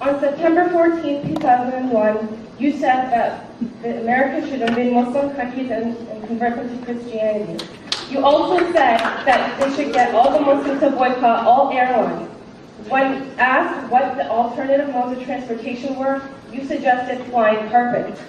On September 14, 2001, you said that America should invade Muslim countries and convert them to Christianity. You also said that they should get all the Muslims to boycott all airlines. When asked what the alternative modes of transportation were, you suggested flying carpets.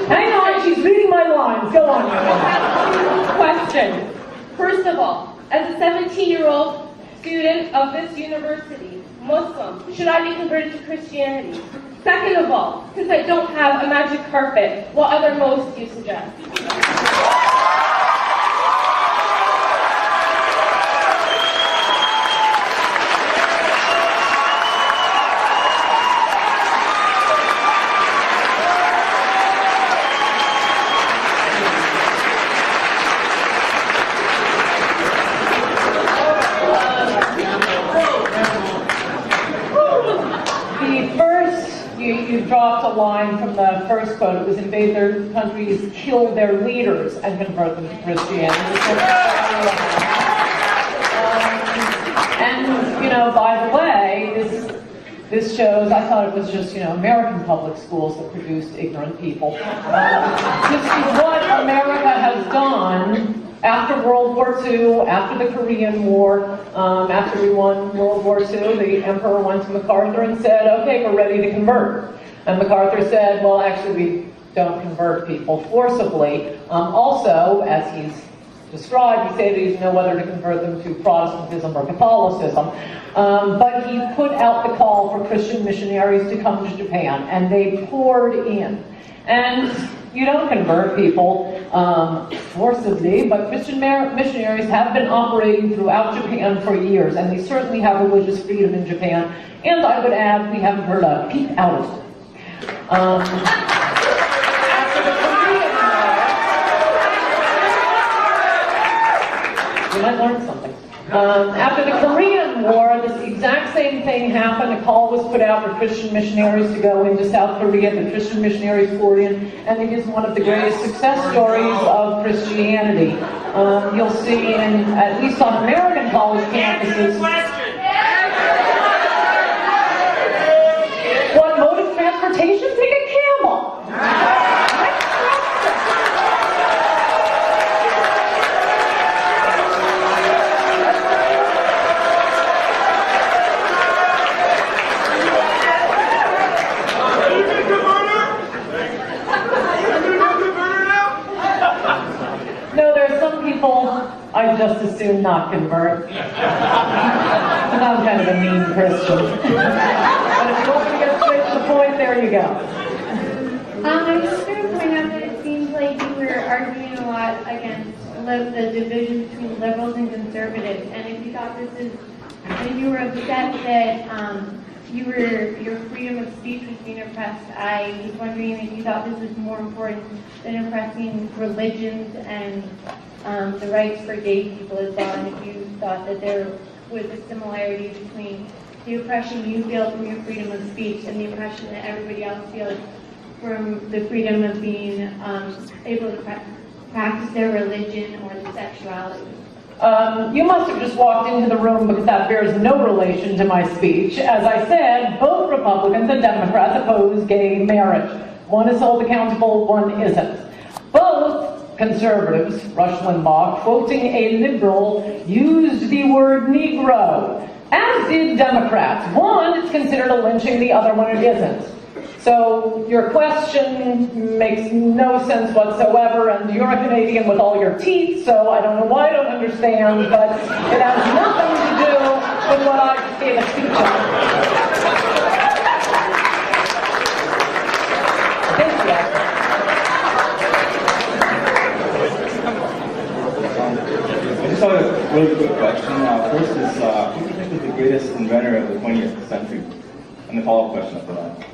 Hang on, she's reading my lines. Go on. Question. First of all, as a 17-year-old student of this university, Muslim, should I be converted to Christianity? Second of all, since I don't have a magic carpet, what other modes do you suggest? You dropped a line from the first quote. It was invade their countries, kill their leaders, and convert them to Christianity. And, you know, by the way, this shows, I thought it was just, you know, American public schools that produced ignorant people. This is what America has done after World War II, after the Korean War, after we won World War II, the emperor went to MacArthur and said, okay, we're ready to convert. And MacArthur said, well, actually, we don't convert people forcibly. Also, as he's described, he said he didn't know whether to convert them to Protestantism or Catholicism. But he put out the call for Christian missionaries to come to Japan, and they poured in. And you don't convert people forcibly, but Christian missionaries have been operating throughout Japan for years, and they certainly have religious freedom in Japan. And I would add, we haven't heard a peep out of it. After the Korean War, you might learn something. After the Korean War, this exact same thing happened. A call was put out for Christian missionaries to go into South Korea. The Christian missionaries poured in, and it is one of the greatest success stories of Christianity. You'll see, at least on American college campuses, what mode of transportation? Take a camel. I'd just as soon not convert. I'm kind of a mean Christian. But if you want me to get straight to the point, there you go. I just want to point out that it seems like you were arguing a lot against the division between liberals and conservatives. And if you thought if you were upset that your freedom of speech was being oppressed, I was wondering if you thought this was more important than oppressing religions and the rights for gay people as well, and if you thought that there was a similarity between the oppression you feel from your freedom of speech and the oppression that everybody else feels from the freedom of being able to practice their religion or their sexuality. You must have just walked into the room because that bears no relation to my speech. As I said, both Republicans and Democrats oppose gay marriage. One is held accountable, one isn't. Both conservatives, Rush Limbaugh, quoting a liberal, used the word Negro, as did Democrats. One is considered a lynching, the other one it isn't. So your question makes no sense whatsoever, and you're a Canadian with all your teeth, so I don't know why I don't understand, but it has nothing to do with what I just gave a speech on. Thank you. I just have a really quick question. First is, who do you think is the greatest inventor of the 20th century? And the follow-up question after that.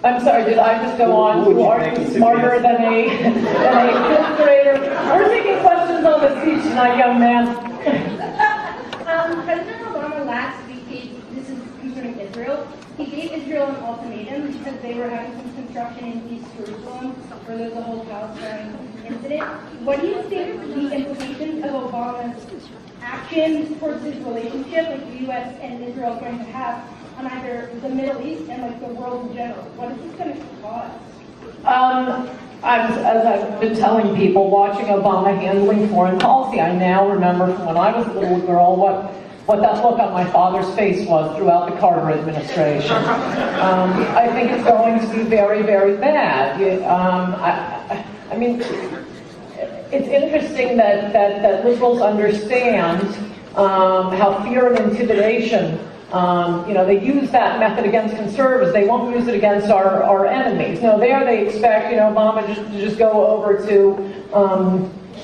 I'm sorry, did I just go on to argue smarter than a fifth grader? We're taking questions on the speech tonight, young man. President Obama last week, this is concerning Israel, he gave Israel an ultimatum because they were having some construction in East Jerusalem where there was a whole Palestine incident. What do you think the implications of Obama's actions towards his relationship with the U.S. and Israel are going to have on either the Middle East and like the world in general? What is this going to cause? As I've been telling people, watching Obama handling foreign policy, I now remember from when I was a little girl what that look on my father's face was throughout the Carter administration. I think it's going to be very, very bad. I mean, it's interesting that liberals understand how fear and intimidation, they use that method against conservatives. They won't use it against our enemies. No, there they expect, Obama to just go over to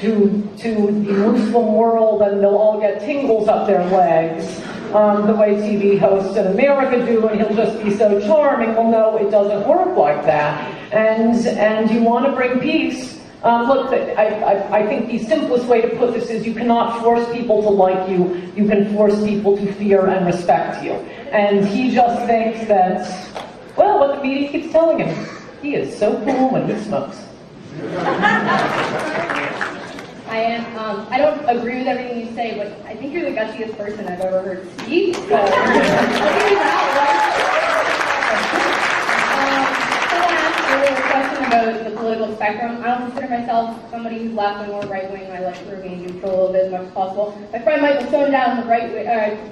the Muslim world and they'll all get tingles up their legs, the way TV hosts in America do, and he'll just be so charming. Well, no, it doesn't work like that. And you want to bring peace. Look, I think the simplest way to put this is you cannot force people to like you. You can force people to fear and respect you. And he just thinks that, well, what the media keeps telling him, he is so cool when he smokes. I don't agree with everything you say, but I think you're the gutsiest person I've ever heard speak. So, I want to ask a question about the political spectrum. I don't consider myself somebody who's left wing or right wing. I like to remain neutral a little bit as much as possible. My friend Michael Stone down in the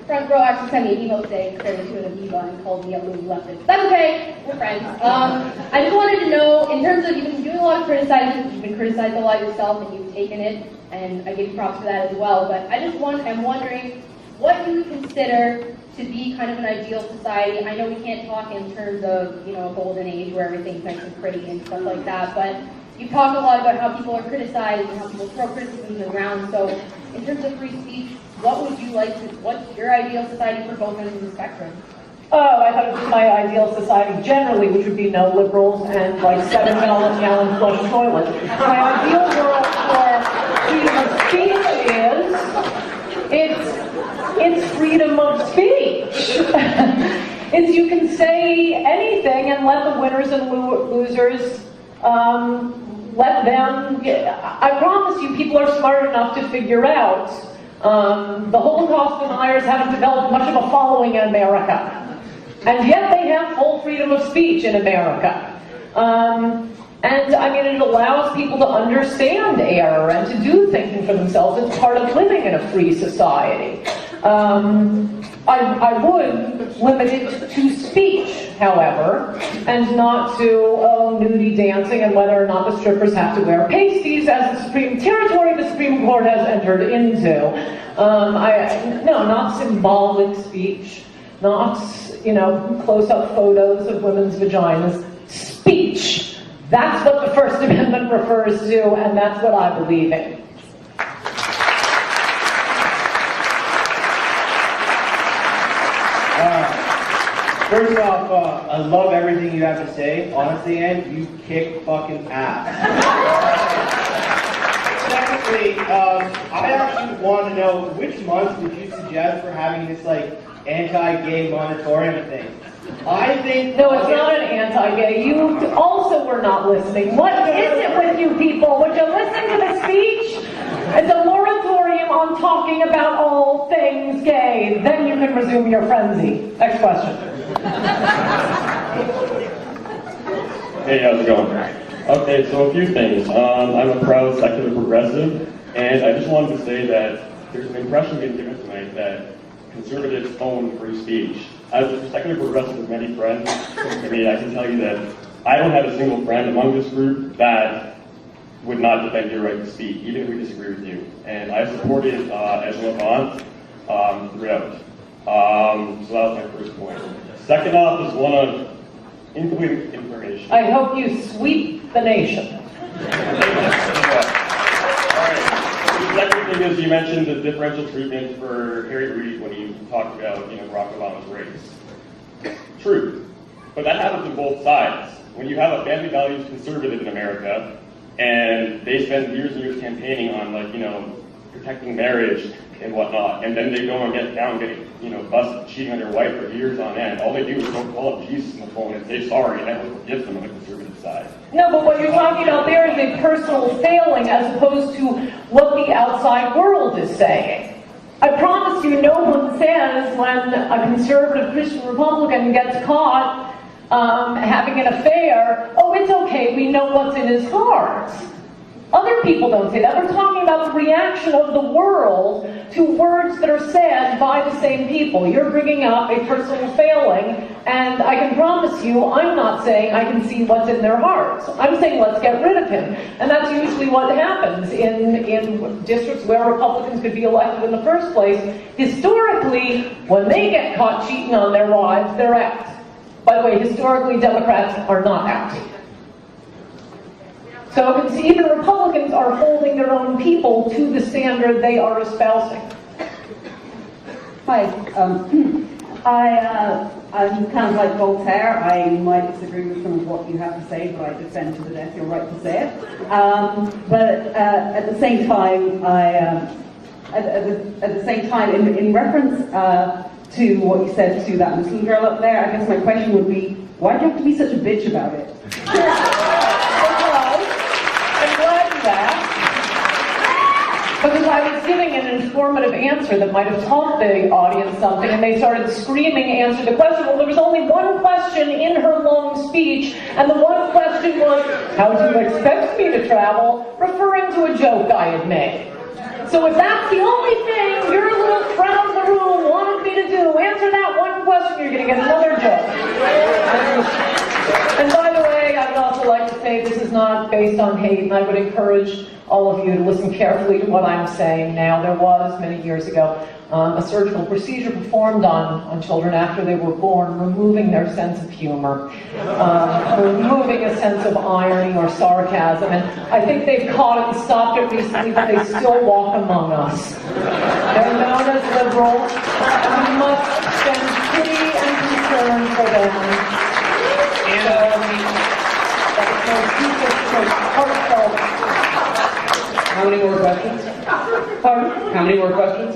front row actually sent me an email today comparing to an amoeba and called me a loony leftist. That's okay. We're friends. I just wanted to know, in terms of, you've been doing a lot of criticizing, you've been criticized a lot yourself, and you've taken it, and I give you props for that as well, but I'm wondering what you would consider to be kind of an ideal society. I know we can't talk in terms of, a golden age where everything's nice and pretty and stuff like that, but you talk a lot about how people are criticized and how people throw criticisms around, so in terms of free speech, what's your ideal society for both ends of the spectrum? Oh, I thought it was my ideal society generally, which would be no liberals and like 7-gallon flush toilets. My ideal world for freedom of speech it's freedom of speech. It's you can say anything and let the winners and losers let them. I promise you, people are smart enough to figure out. The Holocaust deniers haven't developed much of a following in America. And yet they have full freedom of speech in America. And I mean, it allows people to understand error and to do thinking for themselves. It's part of living in a free society. I would limit it to speech, however, and not to nudie dancing and whether or not the strippers have to wear pasties as the Supreme Court has entered into. No, not symbolic speech, not close-up photos of women's vaginas. Speech. That's what the First Amendment refers to, and that's what I believe in. First off, I love everything you have to say. Honestly, Ann, you kick fucking ass. Secondly, I actually want to know which month would you suggest for having this anti-gay moratorium thing? I think no, it's not an anti-gay. You also were not listening. What is it with you people? Would you listen to the speech? It's a moratorium on talking about all things gay. Then you can resume your frenzy. Next question. Hey, how's it going? Okay, so a few things. I'm a proud secular progressive, and I just wanted to say that there's an impression being given tonight that conservatives own free speech. As a secular progressive with many friends, I can tell you that I don't have a single friend among this group that would not defend your right to speak, even if we disagree with you. And I supported Angela Vaughn throughout. So that was my first point. Second off is one of incomplete information. I hope you sweep the nation. The second thing is you mentioned the differential treatment for Harry Reid when you talked about Barack Obama's race. True, but that happens on both sides. When you have a family values conservative in America, and they spend years and years campaigning on protecting marriage and whatnot, and then they go and get down, getting, busted cheating on their wife for years on end. All they do is go call up Jesus on the phone and say sorry, and that forgives them on the conservative side. No, but what you're talking about there is a personal failing as opposed to what the outside world is saying. I promise you, no one says when a conservative Christian Republican gets caught having an affair, oh, it's okay, we know what's in his heart. Other people don't say that. We're talking about the reaction of the world to words that are said by the same people. You're bringing up a personal failing, and I can promise you, I'm not saying I can see what's in their hearts. I'm saying let's get rid of him. And that's usually what happens in districts where Republicans could be elected in the first place. Historically, when they get caught cheating on their wives, they're out. By the way, historically, Democrats are not out. So even Republicans are holding their own people to the standard they are espousing. Hi, I'm kind of like Coulter. I might disagree with some of what you have to say, but I defend to the death your right to say it. But at the same time, in reference to what you said to that Muslim girl up there, I guess my question would be, why do you have to be such a bitch about it? Because I was giving an informative answer that might have taught the audience something, and they started screaming to answer the question. Well, there was only one question in her long speech, and the one question was, how do you expect me to travel? Referring to a joke I had made. So if that's the only thing your little crowd in the room wanted me to do, answer that one question, you're going to get another joke. And by the way, I would also like to say this is not based on hate, and I would encourage all of you to listen carefully to what I'm saying now. There was, many years ago, a surgical procedure performed on children after they were born, removing their sense of humor, removing a sense of irony or sarcasm. And I think they've caught it and stopped it recently, but they still walk among us. They're known as liberals, and we must extend pity and concern for them. And heartfelt. How many more questions? Pardon? How many more questions?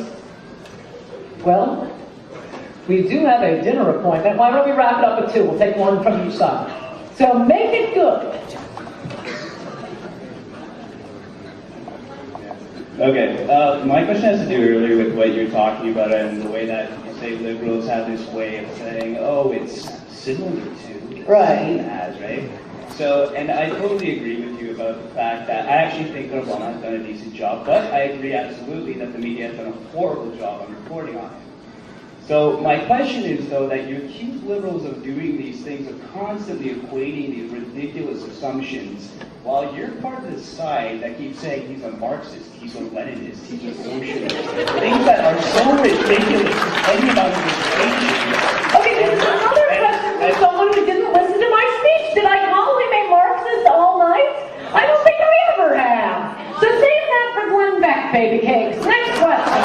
Well, we do have a dinner appointment. Why don't we wrap it up at 2? We'll take one from each side. So make it good. Okay, my question has to do earlier with what you're talking about and the way that you say liberals have this way of saying, oh, it's similar to, it's right. same as, right? So, and I totally agree with you about the fact that I actually think Obama has done a decent job, but I agree absolutely that the media has done a horrible job on reporting on it. So my question is, though, that you accuse liberals of doing these things, of constantly equating these ridiculous assumptions, while you're part of the side that keeps saying he's a Marxist, he's a Leninist, he's a socialist, things that are so ridiculous, any about education. Okay, this is another question from someone who didn't listen to my speech. Did I call him a Marxist all night? I don't think I ever have. So save that for Glenn Beck, baby cakes. Next question.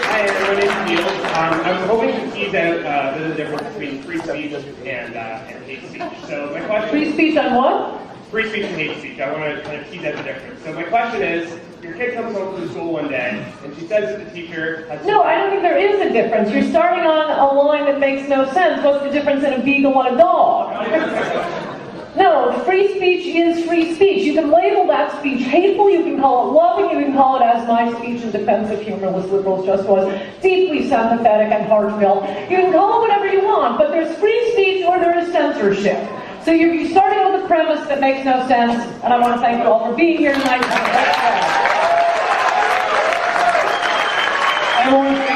Hi, my name's Neil. I'm hoping to tease out the difference between free speech and hate speech. So my question Free speech on what? Free speech and hate speech. I want to kind of tease out the difference. So my question is, your kid comes home from school one day, and she says that the teacher has... No, I don't think there is a difference. You're starting on a line that makes no sense. What's the difference in a beagle and a dog? No, free speech is free speech. You can label that speech hateful, you can call it loving, you can call it, as my speech in defense of humorless liberals just was, deeply sympathetic and heartfelt. You can call it whatever you want, but there's free speech or there is censorship. So you're starting with a premise that makes no sense, and I want to thank you all for being here tonight. I want